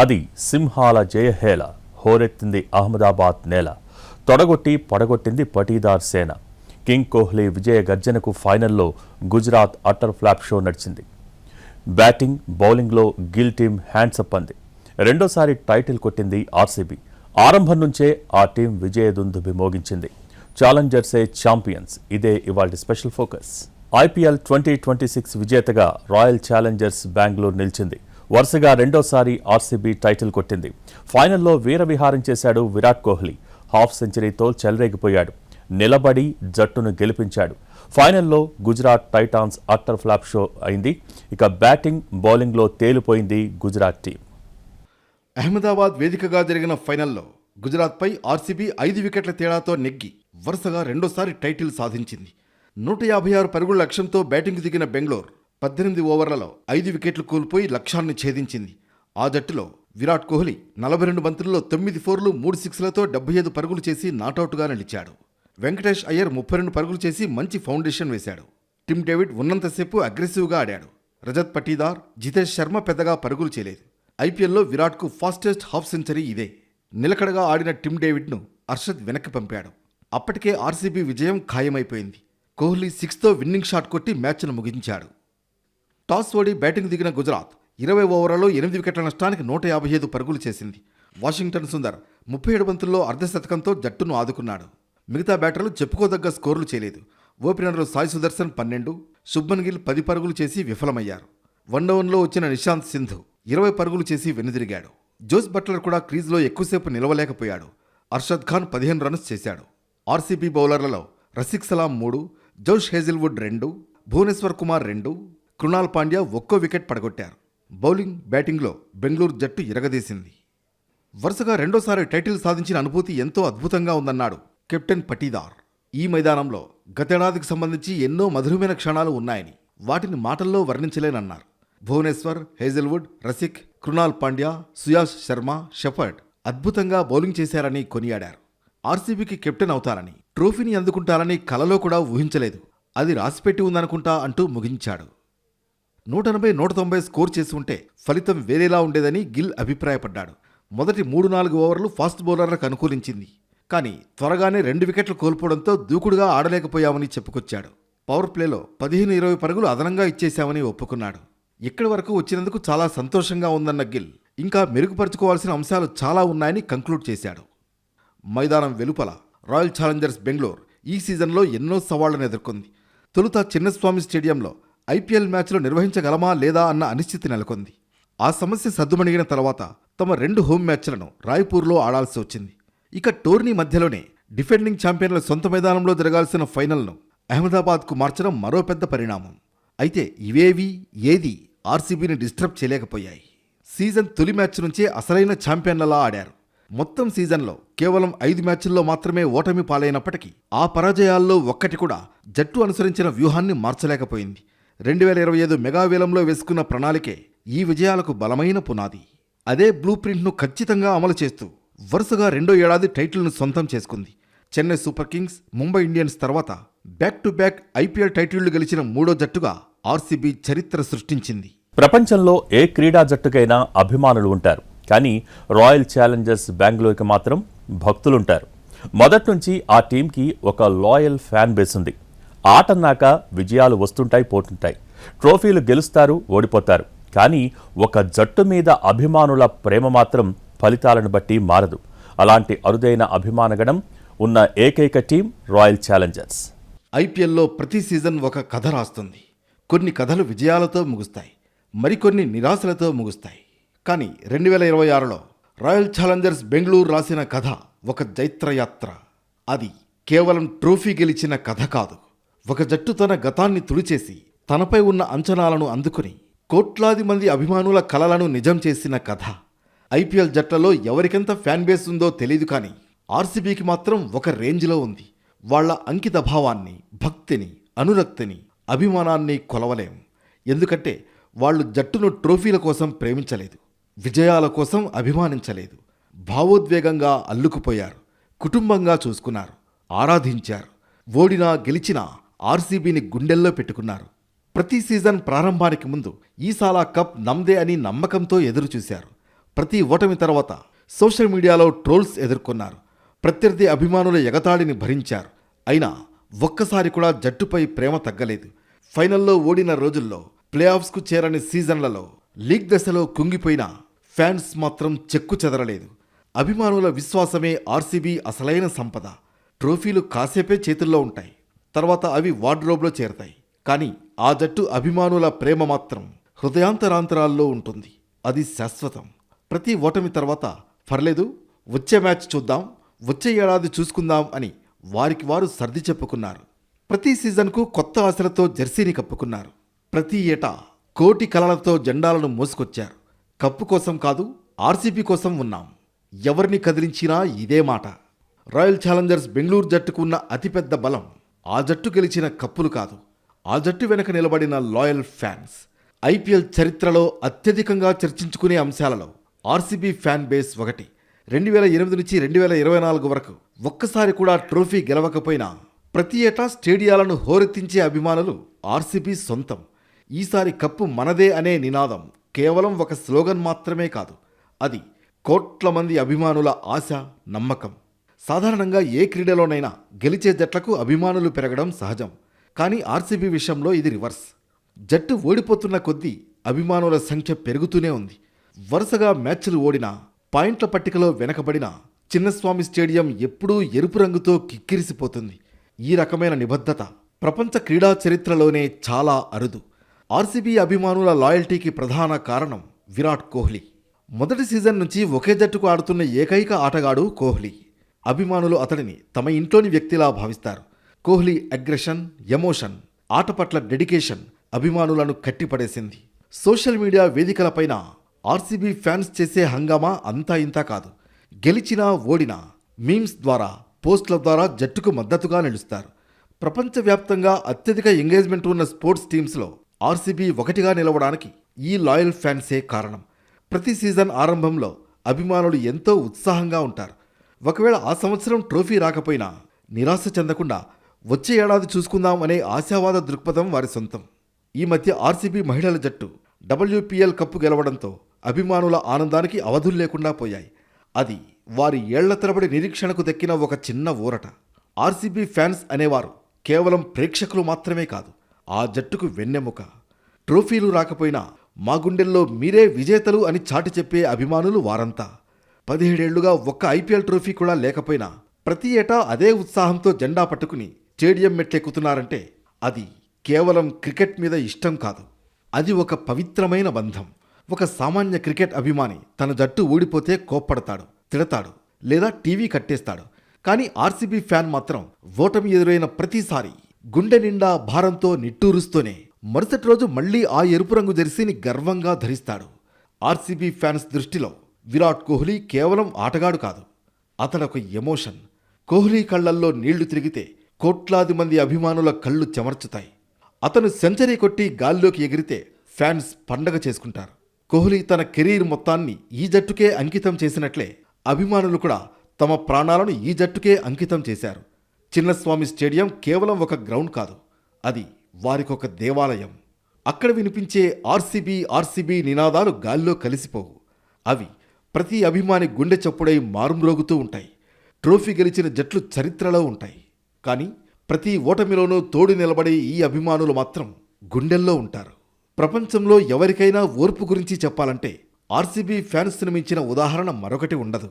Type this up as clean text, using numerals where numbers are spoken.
అది సింహాల జయహేళ, హోరెత్తింది అహ్మదాబాద్ నేల, తొడగొట్టి పడగొట్టింది పటీదార్ సేన. కింగ్ కోహ్లీ విజయ గర్జనకు ఫైనల్లో గుజరాత్ అట్టర్ ఫ్లాప్ షో నడిచింది. బ్యాటింగ్, బౌలింగ్లో గిల్ టీం హ్యాండ్సప్ అంది. రెండోసారి టైటిల్ కొట్టింది ఆర్సీబీ. ఆరంభం నుంచే ఆ టీం విజయదుందుభి మోగించింది. ఛాలెంజర్సే ఛాంపియన్స్, ఇదే ఇవాల్టి స్పెషల్ ఫోకస్. ఐపీఎల్ 2026 విజేతగా రాయల్ ఛాలెంజర్స్ బెంగళూరు నిలిచింది. వరుసగా రెండోసారి ఆర్సీబీ టైటిల్ కొట్టింది. ఫైనల్లో వీరవిహారం చేశాడు విరాట్ కోహ్లీ. హాఫ్ సెంచరీతో చెలరేగిపోయాడు. నిలబడి జట్టును గెలిపించాడు. ఫైనల్లో Gujarat Titans utter flop show అయింది. ఇక బ్యాటింగ్, బౌలింగ్లో తేలిపోయింది గుజరాత్ టీం. అహ్మదాబాద్ వేదికగా జరిగిన ఫైనల్లో గుజరాత్పై ఆర్సీబీ 5 వికెట్ల తేడాతో నెగ్గి వరుసగా రెండోసారి టైటిల్ సాధించింది. 156 పరుగుల లక్ష్యంతో బ్యాటింగ్ దిగిన బెంగళూరు 18 ఓవర్లలో 5 వికెట్లు కోల్పోయి లక్ష్యాన్ని ఛేదించింది. ఆ జట్టులో విరాట్ కోహ్లీ 42 బంతుల్లో 9 ఫోర్లు 3 సిక్స్లతో 75 పరుగులు చేసి నాటౌట్గా నిలిచాడు. వెంకటేష్ అయ్యర్ 32 పరుగులు చేసి మంచి ఫౌండేషన్ వేశాడు. టిమ్ డేవిడ్ ఉన్నంతసేపు అగ్రెసివ్గా ఆడాడు. రజత్ పటీదార్, జితేష్ శర్మ పెద్దగా పరుగులు చేయలేదు. ఐపీఎల్లో విరాట్కు ఫాస్టెస్ట్ హాఫ్ సెంచరీ ఇదే. నిలకడగా ఆడిన టిమ్ డేవిడ్ను అర్షద్ వెనక్కి పంపాడు. అప్పటికే ఆర్సీబీ విజయం ఖాయమైపోయింది. కోహ్లీ 6తో విన్నింగ్ షాట్ కొట్టి మ్యాచ్ను ముగించాడు. టాస్ ఓడి బ్యాటింగ్ దిగిన గుజరాత్ 20 ఓవర్లలో 8 వికెట్ల నష్టానికి 155 పరుగులు చేసింది. వాషింగ్టన్ సుందర్ 37 బంతుల్లో అర్ధశతకంతో జట్టును ఆదుకున్నాడు. మిగతా బ్యాటర్లు చెప్పుకోదగ్గ స్కోర్లు చేయలేదు. ఓపెనర్లు సాయి సుదర్శన్ 12, శుభ్మన్ గిల్ 10 పరుగులు చేసి విఫలమయ్యారు. వన్డౌన్లో వచ్చిన నిశాంత్ సింధు 20 పరుగులు చేసి వెనుదిరిగాడు. జోస్ బట్లర్ కూడా క్రీజ్లో ఎక్కువసేపు నిలవలేకపోయాడు. అర్షద్ ఖాన్ 15 రన్స్ చేశాడు. ఆర్సీబీ బౌలర్లలో రసిక్ సలాం 3, జోష్ హేజిల్వుడ్ 2, భువనేశ్వర్ కుమార్ 2, కృణాల్ పాండ్యా ఒక్కో వికెట్ పడగొట్టారు. బౌలింగ్, బ్యాటింగ్లో బెంగళూరు జట్టు ఇరగదీసింది. వరుసగా రెండోసారి టైటిల్ సాధించిన అనుభూతి ఎంతో అద్భుతంగా ఉందన్నాడు కెప్టెన్ పటీదార్. ఈ మైదానంలో గతేడాదికి సంబంధించి ఎన్నో మధురమైన క్షణాలు ఉన్నాయని, వాటిని మాటల్లో వర్ణించలేనన్నారు. భువనేశ్వర్, హేజిల్వుడ్, రసిక్, కృణాల్ పాండ్యా, సుయాష్ శర్మ, షెఫర్డ్ అద్భుతంగా బౌలింగ్ చేశారని కొనియాడారు. ఆర్సీబీకి కెప్టెన్ అవుతారని, ట్రోఫీని అందుకుంటారని కలలో కూడా ఊహించలేదు. అది రాసిపెట్టి ఉందనుకుంటా అంటూ ముగించాడు. 180-190 స్కోర్ చేసి ఉంటే ఫలితం వేరేలా ఉండేదని గిల్ అభిప్రాయపడ్డాడు. మొదటి 3-4 ఓవర్లు ఫాస్ట్ బౌలర్లకు అనుకూలించింది. కానీ త్వరగానే 2 వికెట్లు కోల్పోవడంతో దూకుడుగా ఆడలేకపోయామని చెప్పుకొచ్చాడు. పవర్ ప్లేలో 15-20 పరుగులు అదనంగా ఇచ్చేశామని ఒప్పుకున్నాడు. ఇక్కడి వరకు వచ్చినందుకు చాలా సంతోషంగా ఉందన్న గిల్ ఇంకా మెరుగుపరుచుకోవాల్సిన అంశాలు చాలా ఉన్నాయని కంక్లూడ్ చేశాడు. మైదానం వెలుపల రాయల్ ఛాలెంజర్స్ బెంగళూరు ఈ సీజన్లో ఎన్నో సవాళ్లను ఎదుర్కొంది. తొలుత చిన్నస్వామి స్టేడియంలో ఐపీఎల్ మ్యాచ్లు నిర్వహించగలమా లేదా అన్న అనిశ్చితి నెలకొంది. ఆ సమస్య సద్దుమణిగిన తర్వాత తమ 2 హోమ్ మ్యాచ్లను రాయ్పూర్లో ఆడాల్సి వచ్చింది. ఇక టోర్నీ మధ్యలోనే డిఫెండింగ్ ఛాంపియన్ల సొంత మైదానంలో జరగాల్సిన ఫైనల్ను అహ్మదాబాద్కు మార్చడం మరో పెద్ద పరిణామం. అయితే ఏదీ ఆర్సీబీని డిస్టర్బ్ చేయలేకపోయాయి. సీజన్ తొలి మ్యాచ్ నుంచే అసలైన ఛాంపియన్లలా ఆడారు. మొత్తం సీజన్లో కేవలం 5 మ్యాచ్ల్లో మాత్రమే ఓటమి పాలైనప్పటికీ ఆ పరాజయాల్లో ఒక్కటి కూడా జట్టు అనుసరించిన వ్యూహాన్ని మార్చలేకపోయింది. 2025 మెగా వేలంలో వేసుకున్న ప్రణాళికే ఈ విజయాలకు బలమైన పునాది. అదే బ్లూ ప్రింట్ను ఖచ్చితంగా అమలు చేస్తూ వరుసగా 2వ ఏడాది టైటిల్ను సొంతం చేసుకుంది. Chennai super Kings, Mumbai Indians తర్వాత బ్యాక్ టు బ్యాక్ ఐపీఎల్ టైటిళ్లు గెలిచిన 3వ జట్టుగా ఆర్సీబీ చరిత్ర సృష్టించింది. ప్రపంచంలో ఏ క్రీడా జట్టుకైనా అభిమానులు ఉంటారు. కానీ రాయల్ ఛాలెంజర్స్ బెంగళూరుకి మాత్రం భక్తులుంటారు. మొదటి నుంచి ఆ టీంకి ఒక లాయల్ ఫ్యాన్ బేస్ ఉంది. ఆటన్నాక విజయాలు వస్తుంటాయి, పోతుంటాయి. ట్రోఫీలు గెలుస్తారు, ఓడిపోతారు. కానీ ఒక జట్టు మీద అభిమానుల ప్రేమ మాత్రం ఫలితాలను బట్టి మారదు. అలాంటి అరుదైన అభిమానగణం ఉన్న ఏకైక టీం రాయల్ ఛాలెంజర్స్. ఐపీఎల్లో ప్రతి సీజన్ ఒక కథ రాస్తుంది. కొన్ని కథలు విజయాలతో ముగుస్తాయి, మరికొన్ని నిరాశలతో ముగుస్తాయి. కానీ 2026లో రాయల్ ఛాలెంజర్స్ బెంగళూరు రాసిన కథ ఒక జైత్రయాత్ర. అది కేవలం ట్రోఫీ గెలిచిన కథ కాదు. ఒక జట్టు తన గతాన్ని తుడిచేసి తనపై ఉన్న అంచనాలను అందుకుని కోట్లాది మంది అభిమానుల కలలను నిజం చేసిన కథ. ఐపీఎల్ జట్లలో ఎవరికెంత ఫ్యాన్ బేస్ ఉందో తెలీదు, కానీ ఆర్సీబీకి మాత్రం ఒక రేంజ్లో ఉంది. వాళ్ల అంకిత భావాన్ని, భక్తిని, అనురక్తిని, అభిమానాన్ని కొలవలేం. ఎందుకంటే వాళ్ళు జట్టును ట్రోఫీల కోసం ప్రేమించలేదు, విజయాల కోసం అభిమానించలేదు. భావోద్వేగంగా అల్లుకుపోయారు, కుటుంబంగా చూసుకున్నారు, ఆరాధించారు. ఓడినా గెలిచినా ఆర్సీబీని గుండెల్లో పెట్టుకున్నారు. ప్రతి సీజన్ ప్రారంభానికి ముందు ఈసాలా కప్ నమ్దే అని నమ్మకంతో ఎదురుచూశారు. ప్రతి ఓటమి తర్వాత సోషల్ మీడియాలో ట్రోల్స్ ఎదుర్కొన్నారు. ప్రత్యర్థి అభిమానుల ఎగతాళిని భరించారు. అయినా ఒక్కసారి కూడా జట్టుపై ప్రేమ తగ్గలేదు. ఫైనల్లో ఓడిన రోజుల్లో, ప్లే ఆఫ్స్కు చేరని సీజన్లలో, లీగ్ దశలో కుంగిపోయిన ఫ్యాన్స్ మాత్రం చెక్కు చెదరలేదు. అభిమానుల విశ్వాసమే ఆర్సీబీ అసలైన సంపద. ట్రోఫీలు కాసేపే చేతుల్లో ఉంటాయి, తర్వాత అవి వార్డ్రోబ్లో చేరతాయి. కానీ ఆ జట్టు అభిమానుల ప్రేమ మాత్రం హృదయాంతరాంతరాల్లో ఉంటుంది. అది శాశ్వతం. ప్రతి ఓటమి తర్వాత పర్లేదు, వచ్చే మ్యాచ్ చూద్దాం, వచ్చే ఏడాది చూసుకుందాం అని వారికి వారు సర్ది చెప్పుకున్నారు. ప్రతి సీజన్కు కొత్త ఆశలతో జెర్సీని కప్పుకున్నారు. ప్రతి ఏటా కోటి కలలతో జెండాలను మోసుకొచ్చారు. కప్పు కోసం కాదు, ఆర్సీబీ కోసం ఉన్నాం. ఎవరిని కదిలించినా ఇదే మాట. రాయల్ ఛాలెంజర్స్ బెంగళూరు జట్టుకు ఉన్న అతిపెద్ద బలం ఆ జట్టు గెలిచిన కప్పులు కాదు, ఆ జట్టు వెనక నిలబడిన లాయల్ ఫ్యాన్స్. ఐపీఎల్ చరిత్రలో అత్యధికంగా చర్చించుకునే అంశాలలో ఆర్సీబీ ఫ్యాన్ బేస్ ఒకటి. 2008 నుంచి 2024 వరకు ఒక్కసారి కూడా ట్రోఫీ గెలవకపోయినా ప్రతి ఏటా స్టేడియాలను హోరెత్తించే అభిమానులు ఆర్సీబీ సొంతం. ఈసారి కప్పు మనదే అనే నినాదం కేవలం ఒక స్లోగన్ మాత్రమే కాదు, అది కోట్ల మంది అభిమానుల ఆశ, నమ్మకం. సాధారణంగా ఏ క్రీడలోనైనా గెలిచే జట్లకు అభిమానులు పెరగడం సహజం. కానీ ఆర్సీబీ విషయంలో ఇది రివర్స్. జట్టు ఓడిపోతున్న కొద్దీ అభిమానుల సంఖ్య పెరుగుతూనే ఉంది. వరుసగా మ్యాచ్లు ఓడినా, పాయింట్ల పట్టికలో వెనకబడిన చిన్నస్వామి స్టేడియం ఎప్పుడూ ఎరుపు రంగుతో కిక్కిరిసిపోతుంది. ఈ రకమైన నిబద్ధత ప్రపంచ క్రీడా చరిత్రలోనే చాలా అరుదు. ఆర్సీబీ అభిమానుల లాయల్టీకి ప్రధాన కారణం విరాట్ కోహ్లీ. మొదటి సీజన్ నుంచి ఒకే జట్టుకు ఆడుతున్న ఏకైక ఆటగాడు కోహ్లీ. అభిమానులు అతడిని తమ ఇంట్లోని వ్యక్తిలా భావిస్తారు. కోహ్లీ అగ్రెషన్, ఎమోషన్, ఆట పట్ల డెడికేషన్ అభిమానులను కట్టిపడేసింది. సోషల్ మీడియా వేదికలపైన ఆర్సీబీ ఫ్యాన్స్ చేసే హంగామా అంతా ఇంతా కాదు. గెలిచినా ఓడినా మీమ్స్ ద్వారా, పోస్టుల ద్వారా జట్టుకు మద్దతుగా నిలుస్తారు. ప్రపంచవ్యాప్తంగా అత్యధిక ఎంగేజ్మెంట్ ఉన్న స్పోర్ట్స్ టీమ్స్లో ఆర్సీబీ ఒకటిగా నిలవడానికి ఈ లాయల్ ఫ్యాన్సే కారణం. ప్రతి సీజన్ ఆరంభంలో అభిమానులు ఎంతో ఉత్సాహంగా ఉంటారు. ఒకవేళ ఆ సంవత్సరం ట్రోఫీ రాకపోయినా నిరాశ చెందకుండా వచ్చే ఏడాది చూసుకుందాం అనే ఆశావాద దృక్పథం వారి సొంతం. ఈ మధ్య ఆర్సీబీ మహిళల జట్టు WPL కప్పు గెలవడంతో అభిమానుల ఆనందానికి అవధులు లేకుండా పోయాయి. అది వారి ఏళ్ల తరబడి నిరీక్షణకు దక్కిన ఒక చిన్న ఊరట. ఆర్సీబీ ఫ్యాన్స్ అనేవారు కేవలం ప్రేక్షకులు మాత్రమే కాదు, ఆ జట్టుకు వెన్నెముక. ట్రోఫీలు రాకపోయినా మా గుండెల్లో మీరే విజేతలు అని చాటి చెప్పే అభిమానులు వారంతా. 17 ఏళ్లుగా ఒక్క ఐపీఎల్ ట్రోఫీ కూడా లేకపోయినా ప్రతి ఏటా అదే ఉత్సాహంతో జెండా పట్టుకుని స్టేడియం మెట్లెక్కుతున్నారంటే అది కేవలం క్రికెట్ మీద ఇష్టం కాదు, అది ఒక పవిత్రమైన బంధం. ఒక సామాన్య క్రికెట్ అభిమాని తన జట్టు ఓడిపోతే కోప్పడతాడు, తిడతాడు, లేదా టీవీ కట్టేస్తాడు. కానీ ఆర్సీబీ ఫ్యాన్ మాత్రం ఓటమి ఎదురైన ప్రతిసారి గుండె నిండా భారంతో నిట్టూరుస్తూనే మరుసటి రోజు మళ్లీ ఆ ఎరుపు రంగు జెర్సీని గర్వంగా ధరిస్తాడు. ఆర్సీబీ ఫ్యాన్స్ దృష్టిలో విరాట్ కోహ్లీ కేవలం ఆటగాడు కాదు, అతడొక ఎమోషన్. కోహ్లీ కళ్లల్లో నీళ్లు తిరిగితే కోట్లాది మంది అభిమానుల కళ్ళు చెమర్చుతాయి. అతను సెంచరీ కొట్టి గాల్లోకి ఎగిరితే ఫ్యాన్స్ పండగ చేసుకుంటారు. కోహ్లీ తన కెరీర్ మొత్తాన్ని ఈ జట్టుకే అంకితం చేసినట్లే అభిమానులు కూడా తమ ప్రాణాలను ఈ జట్టుకే అంకితం చేశారు. చిన్నస్వామి స్టేడియం కేవలం ఒక గ్రౌండ్ కాదు, అది వారికొక దేవాలయం. అక్కడ వినిపించే ఆర్సీబీ ఆర్సీబీ నినాదాలు గాల్లో కలిసిపోవు. అవి ప్రతి అభిమాని గుండె చప్పుడై మారుమ్రోగుతూ ఉంటాయి. ట్రోఫీ గెలిచిన జట్లు చరిత్రలో ఉంటాయి, కానీ ప్రతి ఓటమిలోనూ తోడు నిలబడే ఈ అభిమానులు మాత్రం గుండెల్లో ఉంటారు. ప్రపంచంలో ఎవరికైనా ఓర్పు గురించి చెప్పాలంటే ఆర్సీబీ ఫ్యాన్స్ను మించిన ఉదాహరణ మరొకటి ఉండదు.